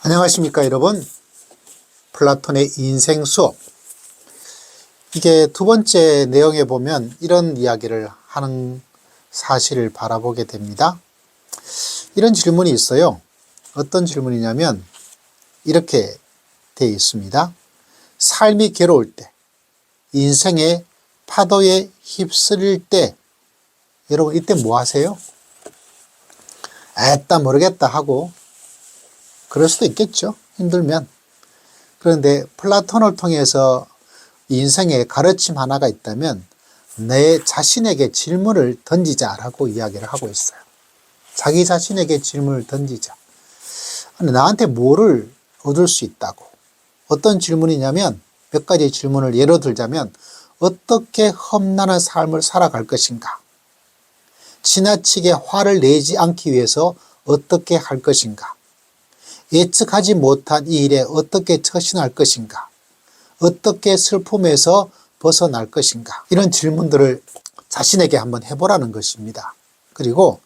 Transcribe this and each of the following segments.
안녕하십니까 여러분. 플라톤의 인생 수업, 이게 두 번째 내용에 보면 이런 이야기를 하는 사실을 바라보게 됩니다. 이런 질문이 있어요. 어떤 질문이냐면 이렇게 되어 있습니다. 삶이 괴로울 때, 인생의 파도에 휩쓸릴 때 여러분 이때 뭐 하세요? 애따 모르겠다 하고 그럴 수도 있겠죠, 힘들면. 그런데 플라톤을 통해서 인생의 가르침 하나가 있다면 내 자신에게 질문을 던지자라고 이야기를 하고 있어요. 자기 자신에게 질문을 던지자. 나한테 뭐를 얻을 수 있다고? 어떤 질문이냐면 몇 가지 질문을 예로 들자면 어떻게 험난한 삶을 살아갈 것인가? 지나치게 화를 내지 않기 위해서 어떻게 할 것인가? 예측하지 못한 이 일에 어떻게 처신할 것인가? 어떻게 슬픔에서 벗어날 것인가? 이런 질문들을 자신에게 한번 해보라는 것입니다. 그리고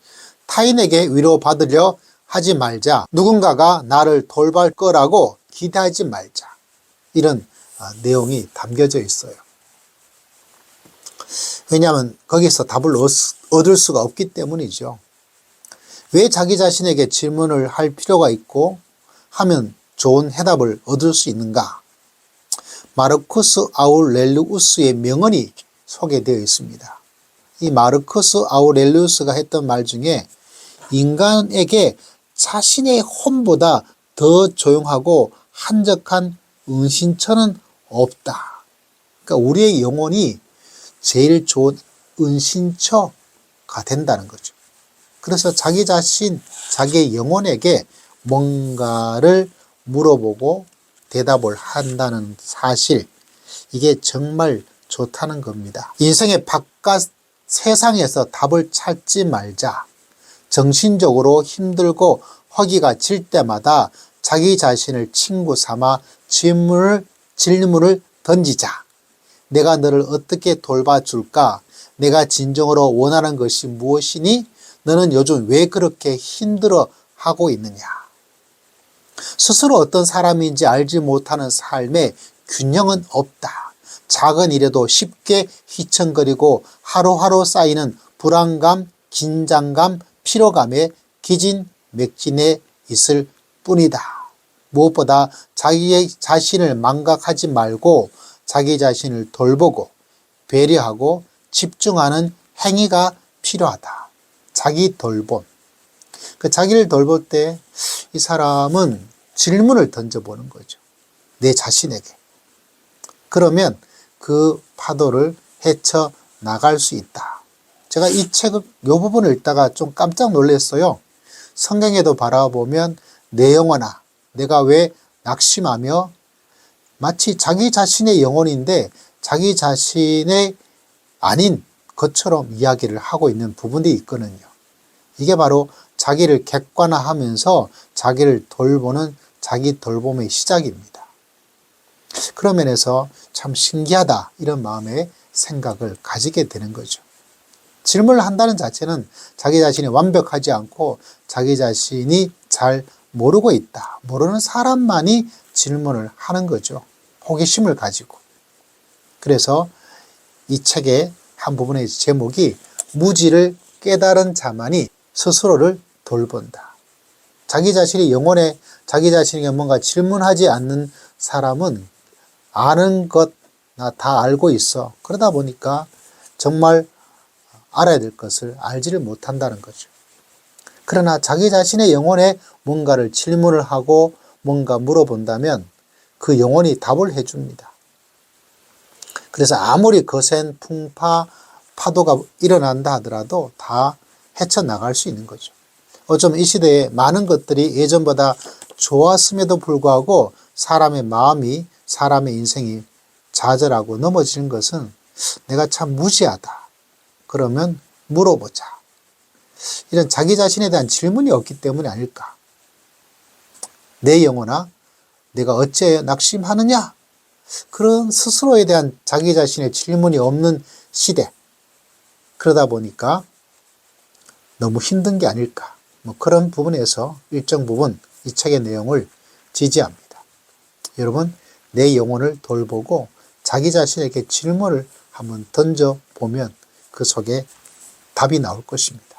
타인에게 위로받으려 하지 말자. 누군가가 나를 돌볼 거라고 기대하지 말자. 이런 내용이 담겨져 있어요. 왜냐하면 거기서 답을 얻을 수가 없기 때문이죠. 왜 자기 자신에게 질문을 할 필요가 있고 하면 좋은 해답을 얻을 수 있는가? 마르쿠스 아우렐리우스의 명언이 소개되어 있습니다. 이 마르쿠스 아우렐리우스가 했던 말 중에 인간에게 자신의 혼보다 더 조용하고 한적한 은신처는 없다. 그러니까 우리의 영혼이 제일 좋은 은신처가 된다는 거죠. 그래서 자기 자신, 자기의 영혼에게 뭔가를 물어보고 대답을 한다는 사실, 이게 정말 좋다는 겁니다. 인생의 바깥 세상에서 답을 찾지 말자. 정신적으로 힘들고 허기가 질 때마다 자기 자신을 친구 삼아 질문을 던지자. 내가 너를 어떻게 돌봐줄까? 내가 진정으로 원하는 것이 무엇이니? 너는 요즘 왜 그렇게 힘들어하고 있느냐? 스스로 어떤 사람인지 알지 못하는 삶에 균형은 없다. 작은 일에도 쉽게 휘청거리고 하루하루 쌓이는 불안감, 긴장감, 피로감에 기진맥진해 있을 뿐이다. 무엇보다 자기의 자신을 망각하지 말고 자기 자신을 돌보고 배려하고 집중하는 행위가 필요하다. 자기 돌봄. 그 자기를 돌볼 때 이 사람은 질문을 던져보는 거죠. 내 자신에게. 그러면 그 파도를 헤쳐 나갈 수 있다. 제가 이 책의 이 부분을 읽다가 좀 깜짝 놀랐어요. 성경에도 바라보면 내 영혼아, 내가 왜 낙심하며, 마치 자기 자신의 영혼인데 자기 자신의 아닌 것처럼 이야기를 하고 있는 부분이 있거든요. 이게 바로 자기를 객관화하면서 자기를 돌보는 자기 돌봄의 시작입니다. 그런 면에서 참 신기하다, 이런 마음의 생각을 가지게 되는 거죠. 질문을 한다는 자체는 자기 자신이 완벽하지 않고 자기 자신이 잘 모르고 있다, 모르는 사람만이 질문을 하는 거죠. 호기심을 가지고. 그래서 이 책의 한 부분의 제목이 무지를 깨달은 자만이 스스로를 돌본다. 자기 자신이 영혼에 자기 자신에게 뭔가 질문하지 않는 사람은 아는 것 나 다 알고 있어. 그러다 보니까 정말 알아야 될 것을 알지를 못한다는 거죠. 그러나 자기 자신의 영혼에 뭔가를 질문을 하고 뭔가 물어본다면 그 영혼이 답을 해줍니다. 그래서 아무리 거센 풍파, 파도가 일어난다 하더라도 다 헤쳐나갈 수 있는 거죠. 어쩌면 이 시대에 많은 것들이 예전보다 좋았음에도 불구하고 사람의 마음이, 사람의 인생이 좌절하고 넘어지는 것은 내가 참 무지하다. 그러면 물어보자. 이런 자기 자신에 대한 질문이 없기 때문이 아닐까. 내 영혼아, 내가 어째 낙심하느냐? 그런 스스로에 대한 자기 자신의 질문이 없는 시대. 그러다 보니까 너무 힘든 게 아닐까. 그런 부분에서 일정 부분 이 책의 내용을 지지합니다. 여러분, 내 영혼을 돌보고 자기 자신에게 질문을 한번 던져보면 그 속에 답이 나올 것입니다.